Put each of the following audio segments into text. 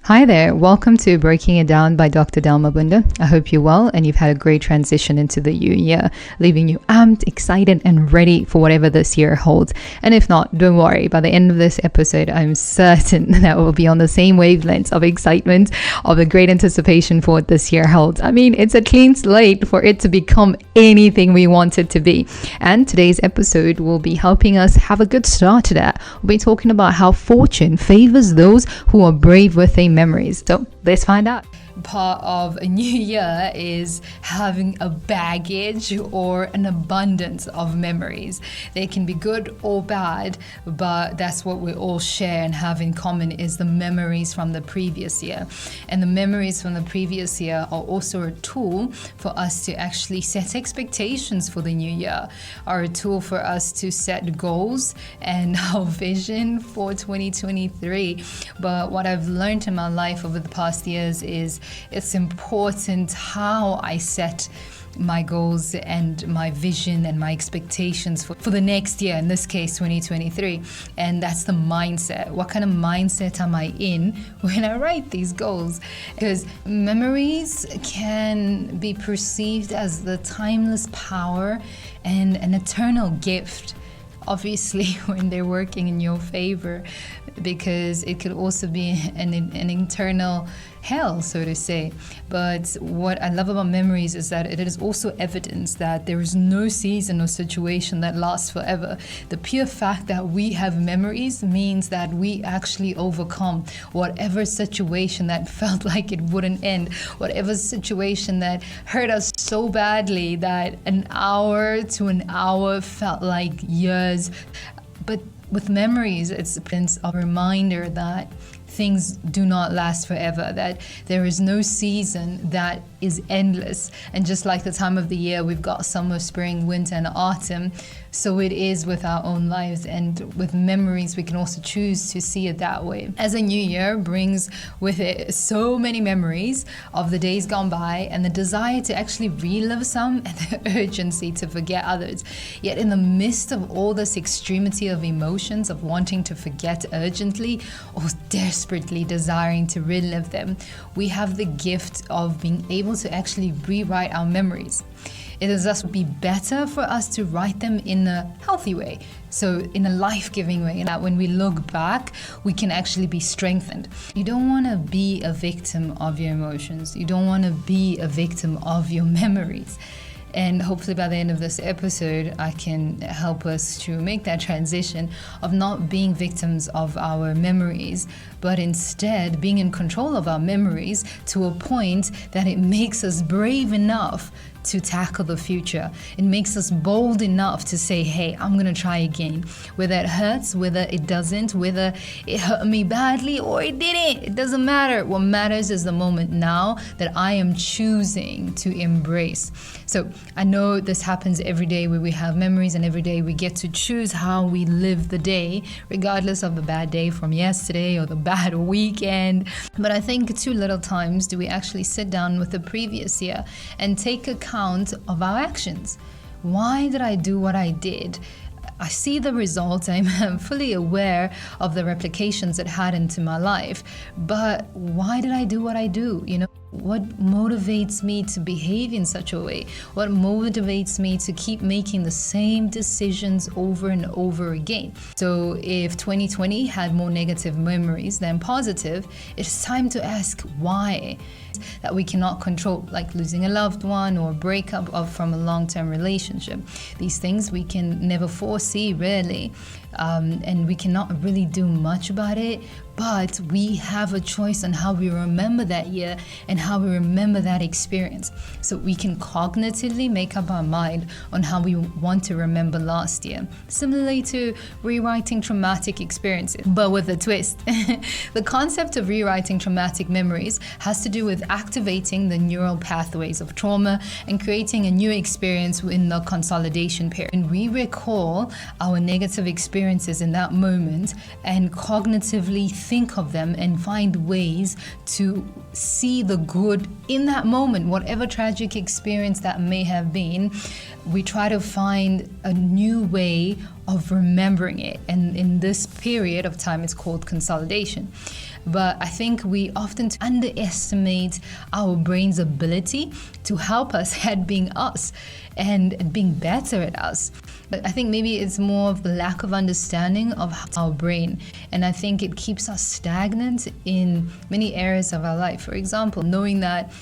Hi there, welcome to Breaking It Down by Dr. Delma Bunda. I hope you're well and you've had a great transition into the new year, leaving you amped, excited and ready for whatever this year holds. And if not, don't worry, by the end of this episode, I'm certain that we'll be on the same wavelengths of excitement, of the great anticipation for what this year holds. I mean, it's a clean slate for it to become anything we want it to be. And today's episode will be helping us have a good start to that. We'll be talking about how fortune favors those who are brave with their memories. So let's find out. Part of a new year is having a baggage or an abundance of memories. They can be good or bad, but that's what we all share and have in common is the memories from the previous year. And the memories from the previous year are also a tool for us to actually set expectations for the new year, are a tool for us to set goals and our vision for 2023. But what I've learned in my life over the past years is it's important how I set my goals and my vision and my expectations for the next year, in this case 2023. And that's the mindset. What kind of mindset am I in when I write these goals? Because memories can be perceived as the timeless power and an eternal gift. Obviously, when they're working in your favor, because it could also be an internal hell, so to say. But what I love about memories is that it is also evidence that there is no season or situation that lasts forever. The pure fact that we have memories means that we actually overcome whatever situation that felt like it wouldn't end, whatever situation that hurt us so badly that an hour to an hour felt like years. But with memories, it's a reminder that things do not last forever, that there is no season that is endless. And just like the time of the year, we've got summer, spring, winter, and autumn. So it is with our own lives, and with memories, we can also choose to see it that way. As a new year brings with it so many memories of the days gone by and the desire to actually relive some and the urgency to forget others. Yet in the midst of all this extremity of emotions of wanting to forget urgently or desperately desiring to relive them, we have the gift of being able to actually rewrite our memories. It is thus be better for us to write them in a healthy way, so in a life-giving way, and that when we look back, we can actually be strengthened. You don't want to be a victim of your emotions. You don't want to be a victim of your memories. And hopefully by the end of this episode, I can help us to make that transition of not being victims of our memories, but instead being in control of our memories to a point that it makes us brave enough to tackle the future. It makes us bold enough to say, hey, I'm gonna try again. Whether it hurts, whether it doesn't, whether it hurt me badly or it didn't, it doesn't matter. What matters is the moment now that I am choosing to embrace. So I know this happens every day where we have memories, and every day we get to choose how we live the day, regardless of the bad day from yesterday or the bad weekend. But I think too little times do we actually sit down with the previous year and take account of our actions. Why did I do what I did? I see the results. I'm fully aware of the replications it had into my life. But why did I do what I do? What motivates me to behave in such a way? What motivates me to keep making the same decisions over and over again? So if 2020 had more negative memories than positive, it's time to ask why. That we cannot control, like losing a loved one or breakup from a long-term relationship. These things we can never foresee, really. And we cannot really do much about it, but we have a choice on how we remember that year and how we remember that experience. So we can cognitively make up our mind on how we want to remember last year, similarly to rewriting traumatic experiences, but with a twist. The concept of rewriting traumatic memories has to do with activating the neural pathways of trauma and creating a new experience in the consolidation period. And we recall our negative experiences in that moment and cognitively think of them and find ways to see the good in that moment, whatever tragic experience that may have been. We try to find a new way of remembering it, and in this period of time it's called consolidation. but I think we often underestimate our brain's ability to help us at being us and being better at us. But I think maybe it's more of the lack of understanding of our brain, and I think it keeps us stagnant in many areas of our life. For example, knowing that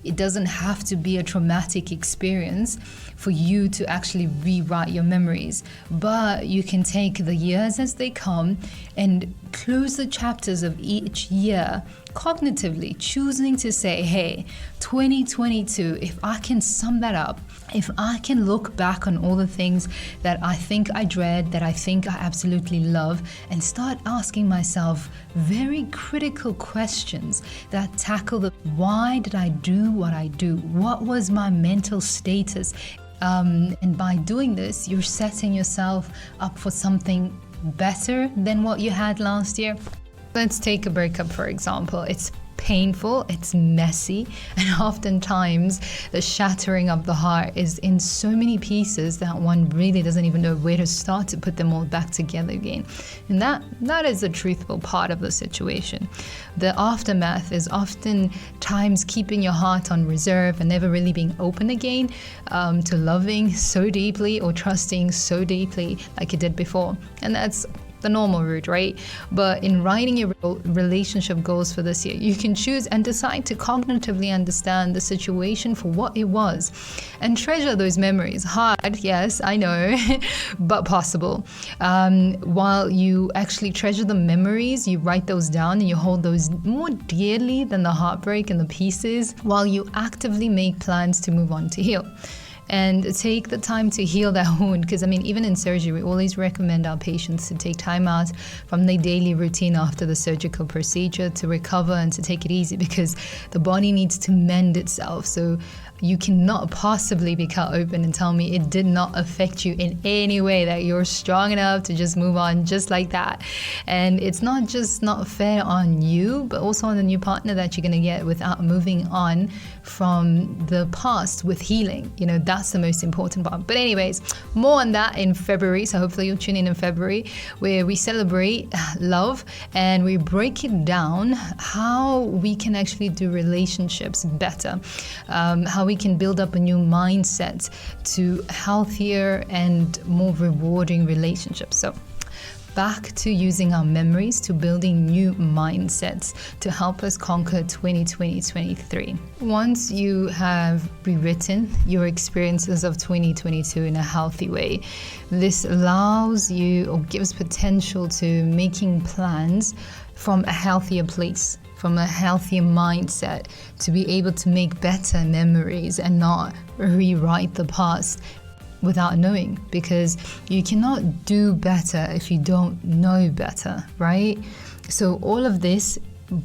it doesn't have to be a traumatic experience for you to actually rewrite your memories, but you can take the years as they come and close the chapters of each year cognitively, choosing to say, hey, 2022, if I can sum that up, if I can look back on all the things that I think I dread, that I think I absolutely love, and start asking myself very critical questions that tackle the why did I do what I do? What was my mental status? And by doing this, you're setting yourself up for something better than what you had last year. Let's take a breakup, for example. It's painful, it's messy, and oftentimes the shattering of the heart is in so many pieces that one really doesn't even know where to start to put them all back together again. And that is the truthful part of the situation. The aftermath is oftentimes keeping your heart on reserve and never really being open again to loving so deeply or trusting so deeply like you did before. And that's the normal route, right? But in writing your relationship goals for this year, you can choose and decide to cognitively understand the situation for what it was and treasure those memories. Hard, yes, I know, but possible. While you actually treasure the memories, you write those down and you hold those more dearly than the heartbreak and the pieces, while you actively make plans to move on to heal. And take the time to heal that wound, because even in surgery, we always recommend our patients to take time out from their daily routine after the surgical procedure to recover and to take it easy, because the body needs to mend itself. So you cannot possibly be cut open and tell me it did not affect you in any way, that you're strong enough to just move on just like that. And it's not just not fair on you, but also on the new partner that you're going to get without moving on from the past with healing. That's the most important part. But anyways, more on that in February. So hopefully you'll tune in February, where we celebrate love and we break it down how we can actually do relationships better, how we can build up a new mindset to healthier and more rewarding relationships. So back to using our memories to building new mindsets to help us conquer 2020-23. Once you have rewritten your experiences of 2022 in a healthy way, this allows you or gives potential to making plans from a healthier place, from a healthier mindset, to be able to make better memories and not rewrite the past without knowing, because you cannot do better if you don't know better, right? So all of this,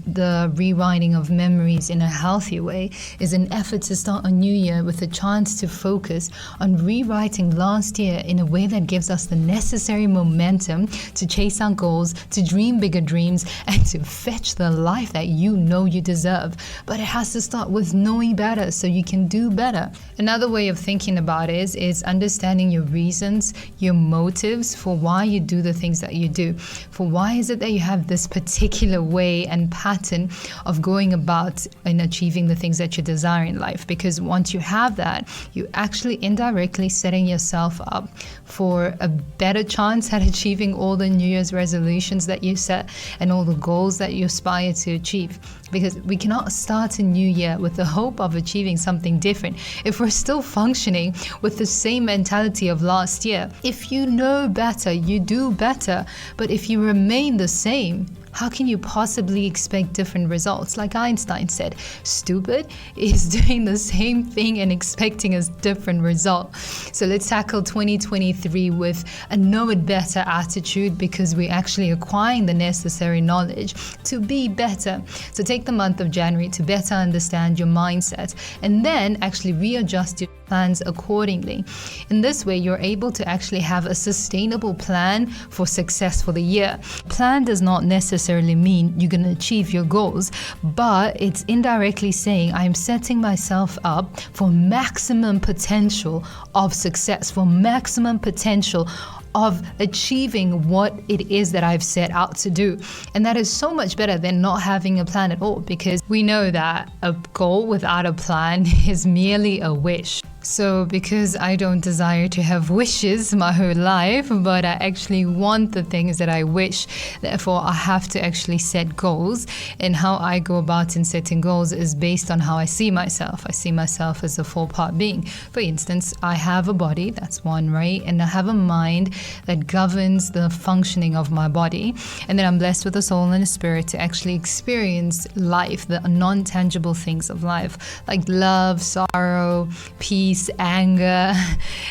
the rewriting of memories in a healthy way, is an effort to start a new year with a chance to focus on rewriting last year in a way that gives us the necessary momentum to chase our goals, to dream bigger dreams, and to fetch the life that you know you deserve. But it has to start with knowing better so you can do better. Another way of thinking about it is understanding your reasons, your motives for why you do the things that you do. For why is it that you have this particular way and pattern of going about and achieving the things that you desire in life? Because once you have that, you actually indirectly setting yourself up for a better chance at achieving all the New Year's resolutions that you set and all the goals that you aspire to achieve. Because we cannot start a new year with the hope of achieving something different if we're still functioning with the same mentality of last year. If you know better, you do better. But if you remain the same, how can you possibly expect different results? Like Einstein said, stupid is doing the same thing and expecting a different result. So let's tackle 2023 with a know it better attitude, because we're actually acquiring the necessary knowledge to be better. So take the month of January to better understand your mindset and then actually readjust your plans accordingly. In this way, you're able to actually have a sustainable plan for success for the year. Plan does not necessarily mean you're going to achieve your goals, but it's indirectly saying I'm setting myself up for maximum potential of success, for maximum potential of achieving what it is that I've set out to do. And that is so much better than not having a plan at all, because we know that a goal without a plan is merely a wish. So because I don't desire to have wishes my whole life, but I actually want the things that I wish, therefore I have to actually set goals. And how I go about in setting goals is based on how I see myself. I see myself as a 4-part being. For instance, I have a body, that's one, right? And I have a mind that governs the functioning of my body. And then I'm blessed with a soul and a spirit to actually experience life, the non-tangible things of life, like love, sorrow, peace, anger,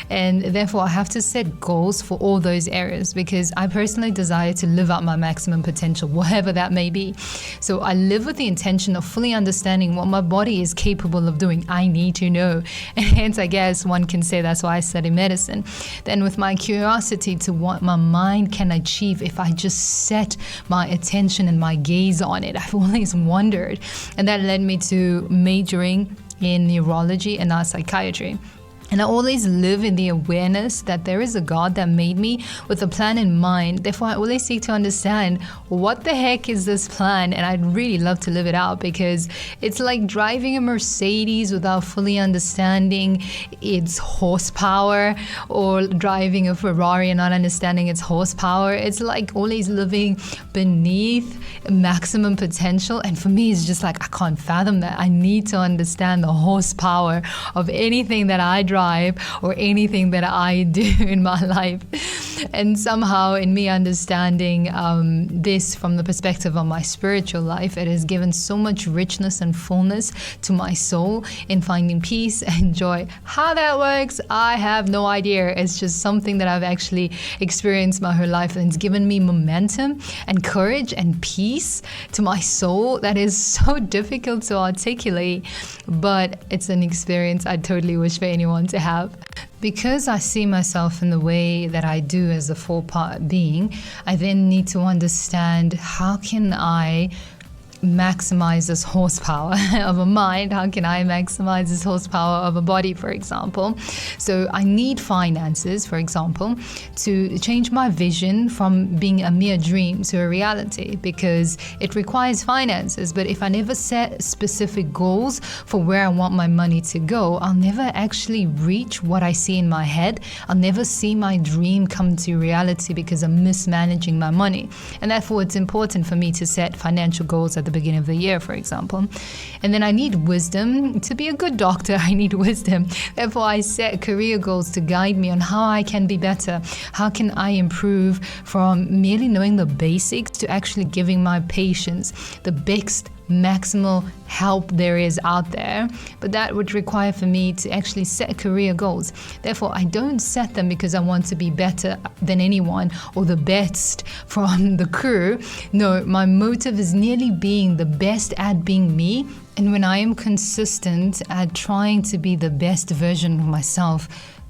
and therefore I have to set goals for all those areas, because I personally desire to live out my maximum potential, whatever that may be. So I live with the intention of fully understanding what my body is capable of doing. I need to know, and hence I guess one can say that's why I study medicine. Then with my curiosity to what my mind can achieve if I just set my attention and my gaze on it, I've always wondered, and that led me to majoring in neurology and not psychiatry. And I always live in the awareness that there is a God that made me with a plan in mind. Therefore, I always seek to understand what the heck is this plan, and I'd really love to live it out, because it's like driving a Mercedes without fully understanding its horsepower, or driving a Ferrari and not understanding its horsepower. It's like always living beneath maximum potential, and for me, it's just like I can't fathom that. I need to understand the horsepower of anything that I drive or anything that I do in my life. And somehow in me understanding this from the perspective of my spiritual life, it has given so much richness and fullness to my soul in finding peace and joy. How that works, I have no idea. It's just something that I've actually experienced my whole life, and it's given me momentum and courage and peace to my soul that is so difficult to articulate, but it's an experience I totally wish for anyone to have. Because I see myself in the way that I do as a 4-part being, I then need to understand, how can I maximize this horsepower of a mind? How can I maximize this horsepower of a body, for example? So I need finances, for example, to change my vision from being a mere dream to a reality, because it requires finances. But if I never set specific goals for where I want my money to go, I'll never actually reach what I see in my head. I'll never see my dream come to reality, because I'm mismanaging my money. And therefore, it's important for me to set financial goals at the beginning of the year, for example. And then I need wisdom. To be a good doctor, I need wisdom. Therefore, I set career goals to guide me on how I can be better. How can I improve from merely knowing the basics to actually giving my patients the best maximal help there is out there. But that would require for me to actually set career goals. Therefore, I don't set them because I want to be better than anyone or the best from the crew. No, my motive is nearly being the best at being me. And when I am consistent at trying to be the best version of myself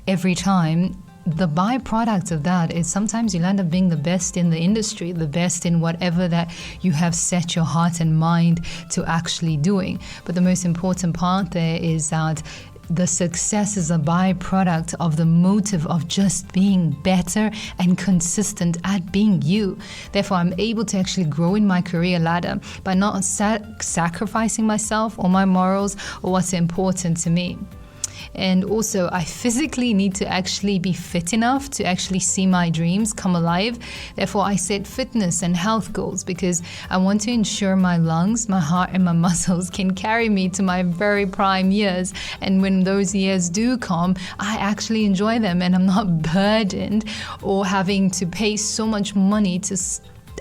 every time, the byproduct of that is sometimes you'll end up being the best in the industry, the best in whatever that you have set your heart and mind to actually doing. But the most important part there is that the success is a byproduct of the motive of just being better and consistent at being you. Therefore, I'm able to actually grow in my career ladder by not sacrificing myself or my morals or what's important to me. And also, I physically need to actually be fit enough to actually see my dreams come alive. Therefore, I set fitness and health goals because I want to ensure my lungs, my heart, and my muscles can carry me to my very prime years. And when those years do come, I actually enjoy them and I'm not burdened or having to pay so much money to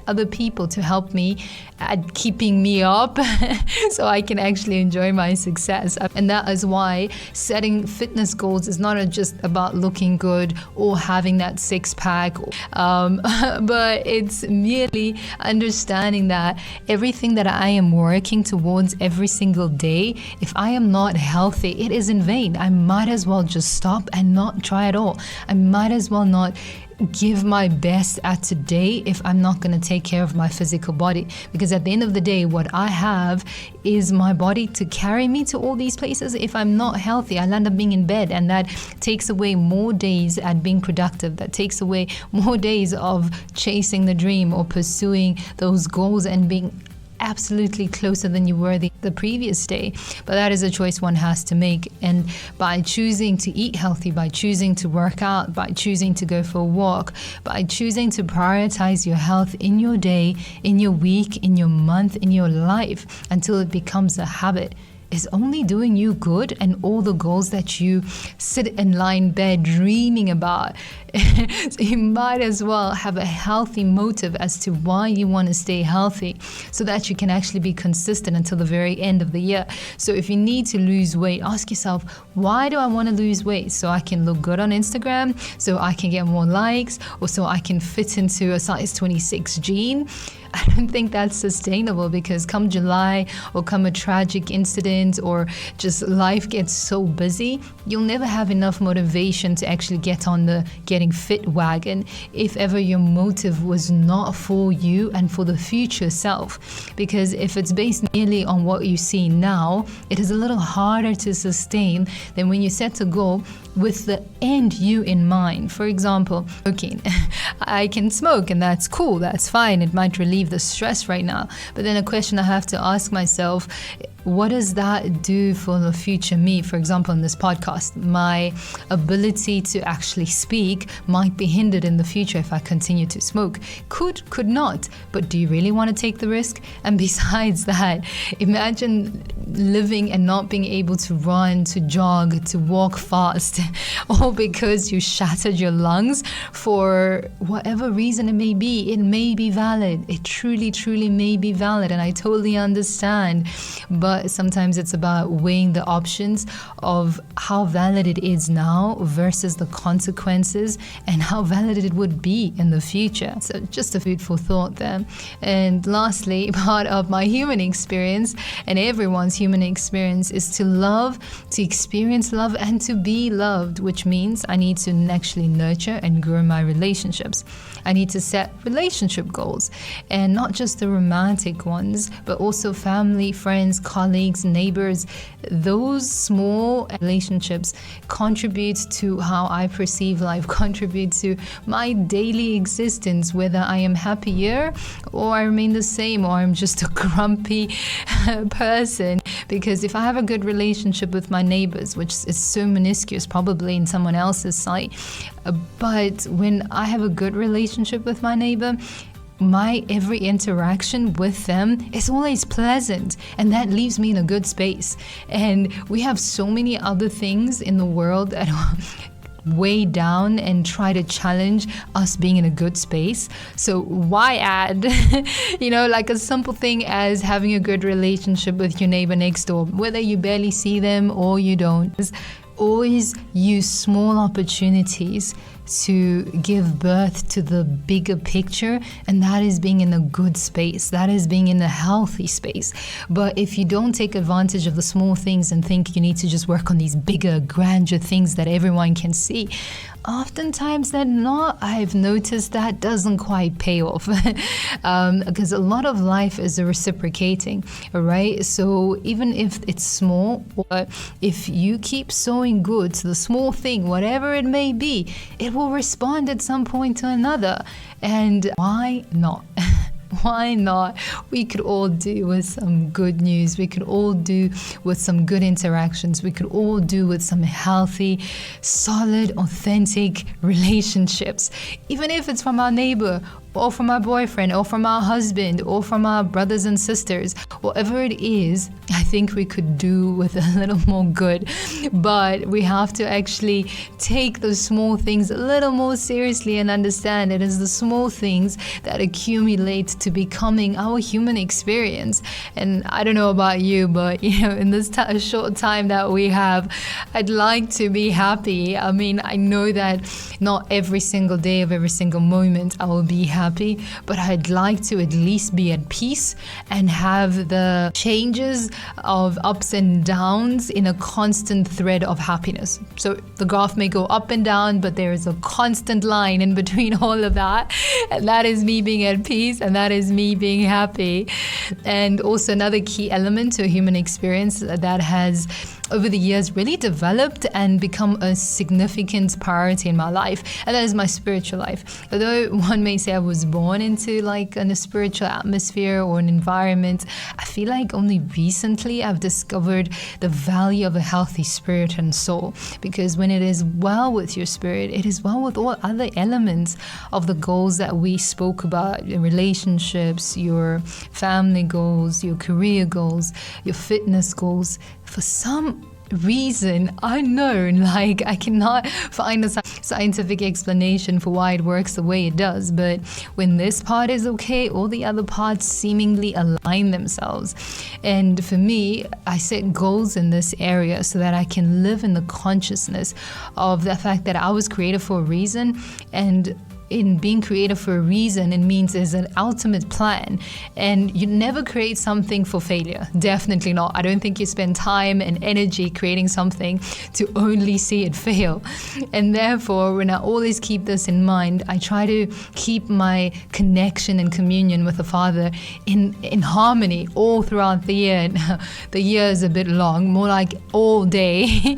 other people to help me at keeping me up so I can actually enjoy my success. And that is why setting fitness goals is not just about looking good or having that six-pack, but it's merely understanding that everything that I am working towards every single day, if I am not healthy, it is in vain. I might as well just stop and not try at all. I might as well not give my best at today if I'm not going to take care of my physical body? Because at the end of the day, what I have is my body to carry me to all these places. If I'm not healthy, I'll end up being in bed, and that takes away more days at being productive. That takes away more days of chasing the dream or pursuing those goals and being absolutely closer than you were the previous day. But that is a choice one has to make. And by choosing to eat healthy, by choosing to work out, by choosing to go for a walk, by choosing to prioritize your health in your day, in your week, in your month, in your life, until it becomes a habit, is only doing you good, and all the goals that you sit and lie in bed dreaming about. So you might as well have a healthy motive as to why you want to stay healthy, so that you can actually be consistent until the very end of the year. So if you need to lose weight, ask yourself, why do I want to lose weight? So I can look good on Instagram, so I can get more likes, or so I can fit into a size 26 jean? I don't think that's sustainable, because come July, or come a tragic incident, or just life gets so busy, you'll never have enough motivation to actually get on the getting fit wagon if ever your motive was not for you and for the future self. Because if it's based merely on what you see now, it is a little harder to sustain than when you set a goal with the end you in mind. For example, smoking. I can smoke, and that's cool, that's fine, it might relieve the stress right now. But then a question I have to ask myself, what does that do for the future me? For example, in this podcast, my ability to actually speak might be hindered in the future if I continue to smoke. Could not. But do you really want to take the risk? And besides that, imagine living and not being able to run, to jog, to walk fast, all because you shattered your lungs for whatever reason it may be. It may be valid. It truly, truly may be valid, and I totally understand. But sometimes it's about weighing the options of how valid it is now versus the consequences and how valid it would be in the future. So just a food for thought there. And lastly, part of my human experience and everyone's human experience is to love, to experience love, and to be loved, which means I need to actually nurture and grow my relationships. I need to set relationship goals, and not just the romantic ones, but also family, friends, colleagues, neighbors. Those small relationships contribute to how I perceive life, contribute to my daily existence, whether I am happier or I remain the same, or I'm just a grumpy person. Because if I have a good relationship with my neighbors, which is so minuscule probably in someone else's sight, but when I have a good relationship with my neighbor, my every interaction with them is always pleasant, and that leaves me in a good space. And we have so many other things in the world that weigh down and try to challenge us being in a good space. So why add, like a simple thing as having a good relationship with your neighbor next door, whether you barely see them or you don't. Always use small opportunities to give birth to the bigger picture, and that is being in a good space, that is being in a healthy space. But if you don't take advantage of the small things and think you need to just work on these bigger, grander things that everyone can see, oftentimes I've noticed that doesn't quite pay off. Because a lot of life is a reciprocating, right? So even if it's small, or if you keep sowing good to the small thing, whatever it may be, it will respond at some point to another. And why not? Why not? We could all do with some good news. We could all do with some good interactions. We could all do with some healthy, solid, authentic relationships. Even if it's from our neighbor, or from our boyfriend, or from our husband, or from our brothers and sisters, whatever it is, I think we could do with a little more good. But we have to actually take those small things a little more seriously and understand it is the small things that accumulate to becoming our human experience. And I don't know about you, but in this short time that we have, I'd like to be happy. I mean, I know that not every single day of every single moment I will be happy, happy, but I'd like to at least be at peace and have the changes of ups and downs in a constant thread of happiness. So the graph may go up and down, but there is a constant line in between all of that. And that is me being at peace, and that is me being happy. And also another key element to a human experience that has over the years really developed and become a significant priority in my life, and that is my spiritual life. Although one may say I was born into like a spiritual atmosphere or an environment, I feel like only recently I've discovered the value of a healthy spirit and soul, because when it is well with your spirit, it is well with all other elements of the goals that we spoke about: your relationships, your family goals, your career goals, your fitness goals. For some reason unknown, like I cannot find a scientific explanation for why it works the way it does, but when this part is okay, all the other parts seemingly align themselves. And for me, I set goals in this area so that I can live in the consciousness of the fact that I was created for a reason, and in being created for a reason, it means there's an ultimate plan, and you never create something for failure. Definitely not. I don't think you spend time and energy creating something to only see it fail. And therefore, when I always keep this in mind, I try to keep my connection and communion with the Father in harmony all throughout the year. The year is a bit long, more like all day,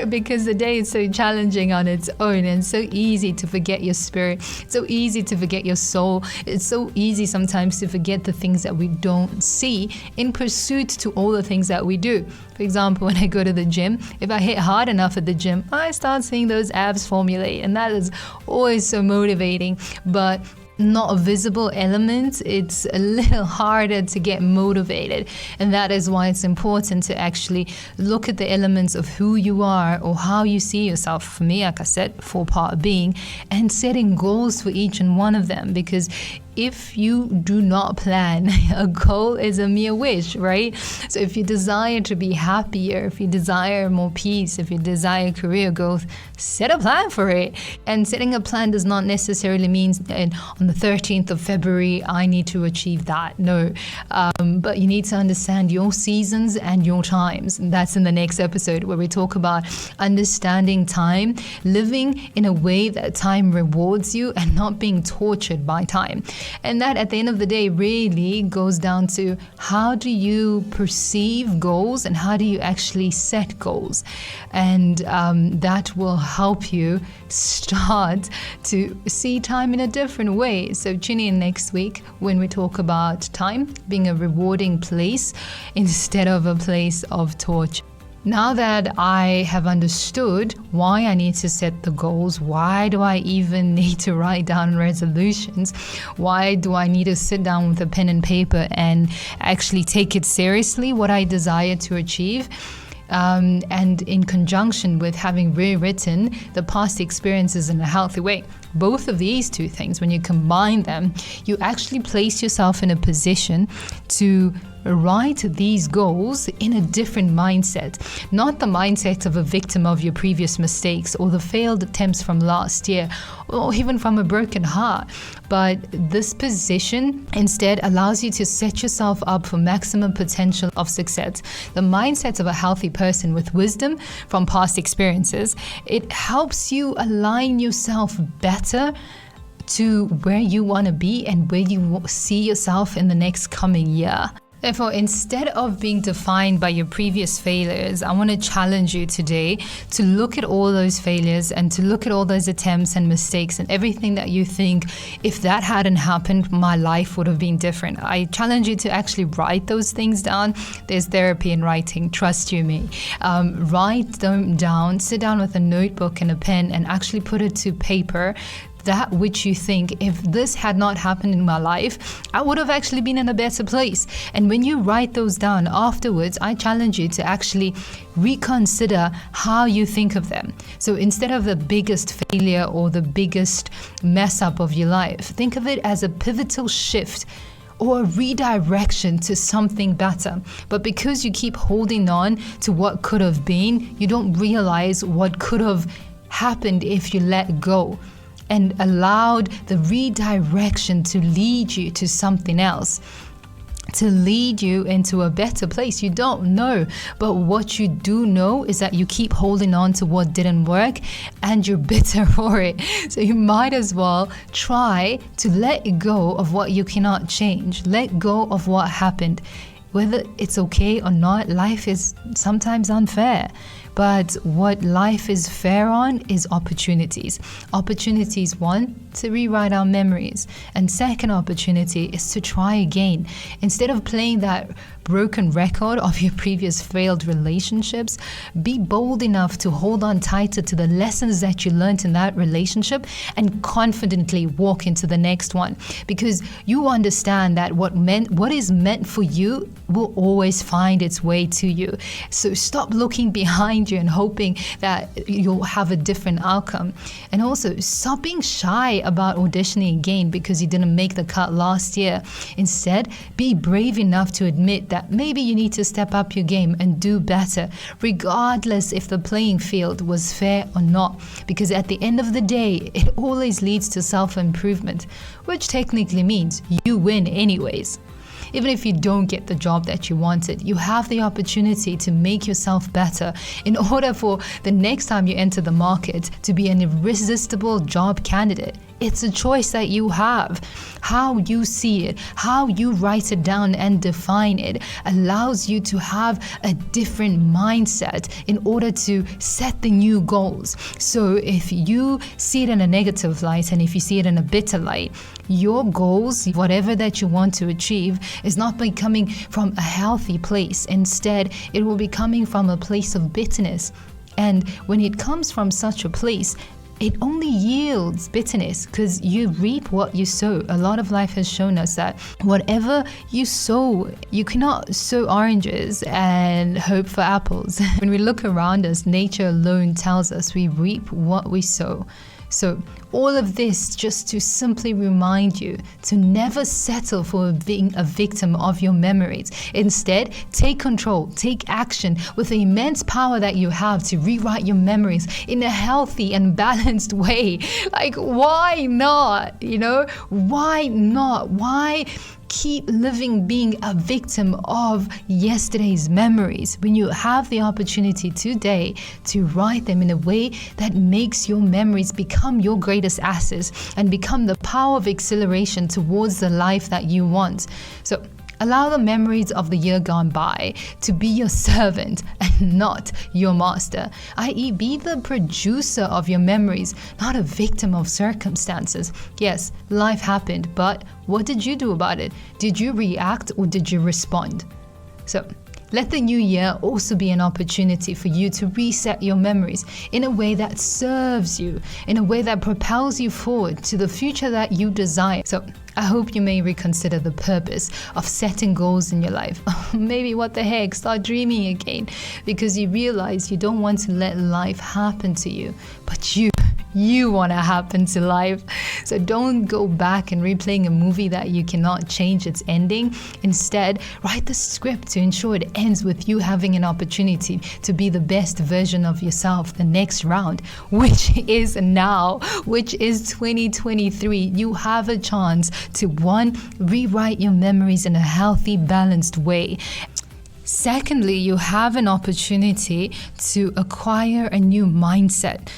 because the day is so challenging on its own, and so easy to forget your spirit. It's so easy to forget your soul. It's so easy sometimes to forget the things that we don't see in pursuit to all the things that we do. For example, when I go to the gym, if I hit hard enough at the gym, I start seeing those abs formulate, and that is always so motivating. But not a visible element, it's a little harder to get motivated. And that is why it's important to actually look at the elements of who you are or how you see yourself. For me, like I said, 4-part being, and setting goals for each and one of them, because if you do not plan, a goal is a mere wish, right? So if you desire to be happier, if you desire more peace, if you desire career growth, set a plan for it. And setting a plan does not necessarily mean on the 13th of February, I need to achieve that. No. But you need to understand your seasons and your times. And that's in the next episode, where we talk about understanding time, living in a way that time rewards you and not being tortured by time. And that, at the end of the day, really goes down to how do you perceive goals and how do you actually set goals. And that will help you start to see time in a different way. So tune in next week when we talk about time being a rewarding place instead of a place of torture. Now that I have understood why I need to set the goals, why do I even need to write down resolutions? Why do I need to sit down with a pen and paper and actually take it seriously, what I desire to achieve? And in conjunction with having rewritten the past experiences in a healthy way. Both of these two things, when you combine them, you actually place yourself in a position to write these goals in a different mindset, not the mindset of a victim of your previous mistakes or the failed attempts from last year or even from a broken heart. But this position instead allows you to set yourself up for maximum potential of success. The mindset of a healthy person with wisdom from past experiences, it helps you align yourself better to where you want to be and where you see yourself in the next coming year. Therefore, instead of being defined by your previous failures, I want to challenge you today to look at all those failures and to look at all those attempts and mistakes and everything that you think, if that hadn't happened, my life would have been different. I challenge you to actually write those things down. There's therapy in writing, trust you me. Write them down, sit down with a notebook and a pen and actually put it to paper. That which you think, if this had not happened in my life, I would have actually been in a better place. And when you write those down afterwards, I challenge you to actually reconsider how you think of them. So instead of the biggest failure or the biggest mess up of your life, think of it as a pivotal shift or a redirection to something better. But because you keep holding on to what could have been, you don't realize what could have happened if you let go. and allowed the redirection to lead you to something else, to lead you into a better place. You don't know, but what you do know is that you keep holding on to what didn't work and you're bitter for it. So you might as well try to let go of what you cannot change. Let go of what happened. Whether it's okay or not, life is sometimes unfair. But what life is fair on is opportunities. Opportunities, one, to rewrite our memories. And second opportunity is to try again. Instead of playing that broken record of your previous failed relationships, be bold enough to hold on tighter to the lessons that you learned in that relationship and confidently walk into the next one. Because you understand that what is meant for you will always find its way to you. So stop looking behind you and hoping that you'll have a different outcome. And also stop being shy about auditioning again because you didn't make the cut last year. Instead, be brave enough to admit that maybe you need to step up your game and do better, regardless if the playing field was fair or not. Because at the end of the day, it always leads to self-improvement, which technically means you win anyways. Even if you don't get the job that you wanted, you have the opportunity to make yourself better in order for the next time you enter the market to be an irresistible job candidate. It's a choice that you have. How you see it, how you write it down and define it allows you to have a different mindset in order to set the new goals. So if you see it in a negative light and if you see it in a bitter light, your goals, whatever that you want to achieve, is not coming from a healthy place. Instead, it will be coming from a place of bitterness. And when it comes from such a place, it only yields bitterness because you reap what you sow. A lot of life has shown us that whatever you sow, you cannot sow oranges and hope for apples. When we look around us, nature alone tells us we reap what we sow. So all of this just to simply remind you to never settle for being a victim of your memories. Instead, take control, take action with the immense power that you have to rewrite your memories in a healthy and balanced way. Like, why not? Why not? Why keep living being a victim of yesterday's memories when you have the opportunity today to write them in a way that makes your memories become your greatest assets and become the power of acceleration towards the life that you want. So allow the memories of the year gone by to be your servant and not your master, i.e. be the producer of your memories, not a victim of circumstances. Yes, life happened, but what did you do about it? Did you react or did you respond? So let the new year also be an opportunity for you to reset your memories in a way that serves you, in a way that propels you forward to the future that you desire. So I hope you may reconsider the purpose of setting goals in your life. Maybe what the heck, start dreaming again because you realize you don't want to let life happen to you, but you want to happen to life. So don't go back and replaying a movie that you cannot change its ending. Instead, write the script to ensure it ends with you having an opportunity to be the best version of yourself the next round, which is now, which is 2023. You have a chance to, one, rewrite your memories in a healthy, balanced way. Secondly, you have an opportunity to acquire a new mindset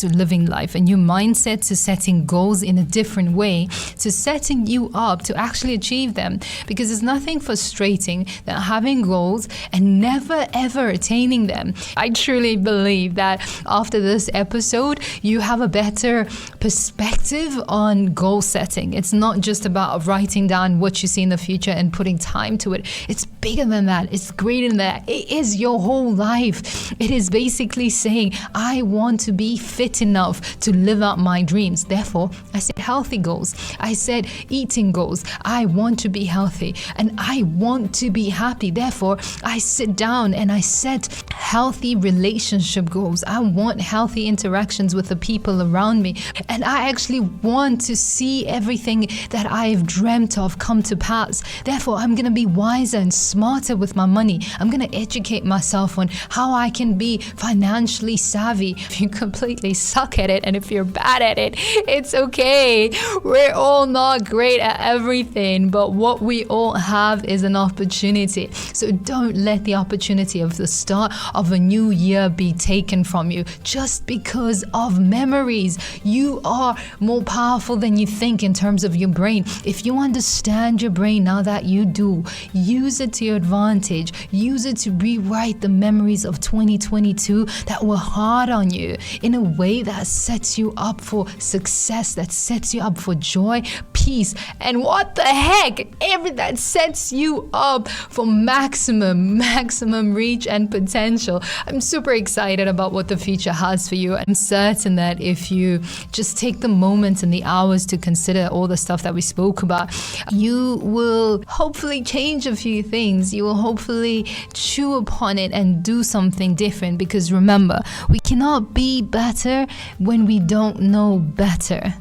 to living life, a new mindset to setting goals in a different way, to setting you up to actually achieve them. Because there's nothing frustrating than having goals and never ever attaining them. I truly believe that after this episode, you have a better perspective on goal setting. It's not just about writing down what you see in the future and putting time to it. It's bigger than that. It's greater than that. It is your whole life. It is basically saying, I want to be fit enough to live out my dreams. Therefore, I set healthy goals. I set eating goals. I want to be healthy and I want to be happy. Therefore, I sit down and I set healthy relationship goals. I want healthy interactions with the people around me. And I actually want to see everything that I've dreamt of come to pass. Therefore, I'm going to be wiser and smarter with my money. I'm going to educate myself on how I can be financially savvy. If you completely suck at it and if you're bad at it, it's okay. We're all not great at everything, but what we all have is an opportunity. So don't let the opportunity of the start of a new year be taken from you just because of memories. You are more powerful than you think in terms of your brain. If you understand your brain now that you do, use it to your advantage. Use it to rewrite the memories of 2022 that were hard on you in a way that sets you up for success, that sets you up for joy, peace, and what the heck, that sets you up for maximum reach and potential. I'm super excited about what the future has for you. I'm certain that if you just take the moments and the hours to consider all the stuff that we spoke about, you will hopefully change a few things. You will hopefully chew upon it and do something different, because remember, we cannot be better when we don't know better.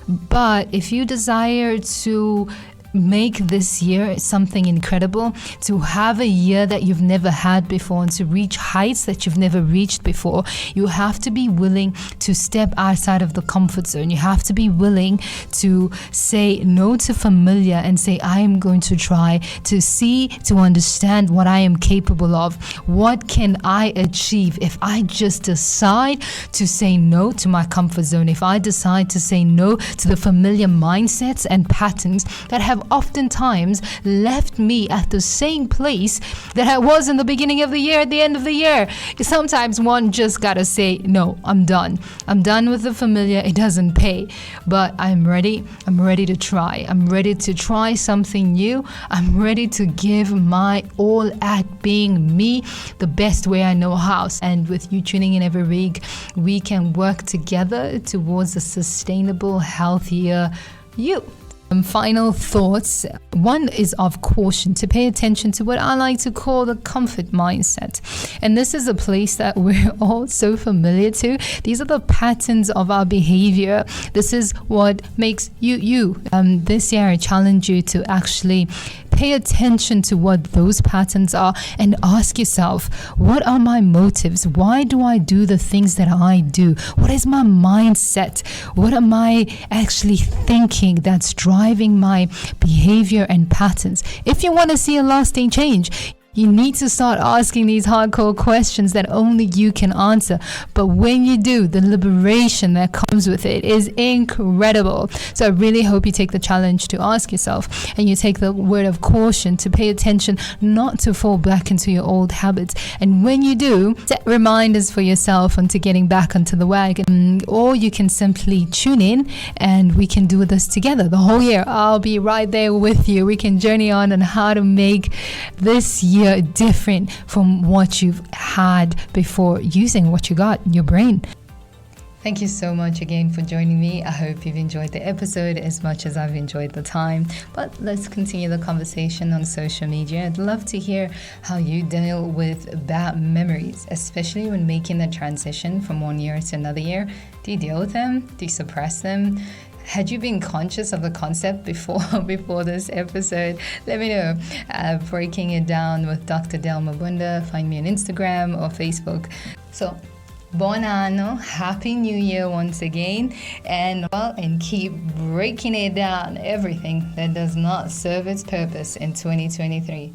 But if you desire to make this year something incredible, to have a year that you've never had before, and to reach heights that you've never reached before, you have to be willing to step outside of the comfort zone. You have to be willing to say no to familiar and say, I am going to try to see, to understand what I am capable of. What can I achieve if I just decide to say no to my comfort zone? If I decide to say no to the familiar mindsets and patterns that have oftentimes left me at the same place that I was in the beginning of the year, at the end of the year. Sometimes one just gotta say, no, I'm done. I'm done with the familiar. It doesn't pay. But I'm ready. I'm ready to try. I'm ready to try something new. I'm ready to give my all at being me the best way I know how. And with you tuning in every week, we can work together towards a sustainable, healthier you. Final thoughts. One is of caution, to pay attention to what I like to call the comfort mindset. And this is a place that we're all so familiar to. These are the patterns of our behavior. This is what makes you. This year, I challenge you to actually pay attention to what those patterns are and ask yourself, what are my motives? Why do I do the things that I do? What is my mindset? What am I actually thinking that's driving my behavior and patterns? If you want to see a lasting change, you need to start asking these hardcore questions that only you can answer. But when you do, the liberation that comes with it is incredible. So I really hope you take the challenge to ask yourself, and you take the word of caution to pay attention not to fall back into your old habits. And when you do, set reminders for yourself onto getting back onto the wagon. Or you can simply tune in and we can do this together the whole year. I'll be right there with you. We can journey on how to make this year different from what you've had before, using what you got in your brain. Thank you so much again for joining me. I hope you've enjoyed the episode as much as I've enjoyed the time. But let's continue the conversation on social media. I'd love to hear how you deal with bad memories, especially when making the transition from one year to another year. Do you deal with them? Do you suppress them? Had you been conscious of the concept before this episode? Let me know. Breaking it down with Dr. Del Mabunda. Find me on Instagram or Facebook. So, buon anno, happy new year once again, and keep breaking it down, everything that does not serve its purpose in 2023.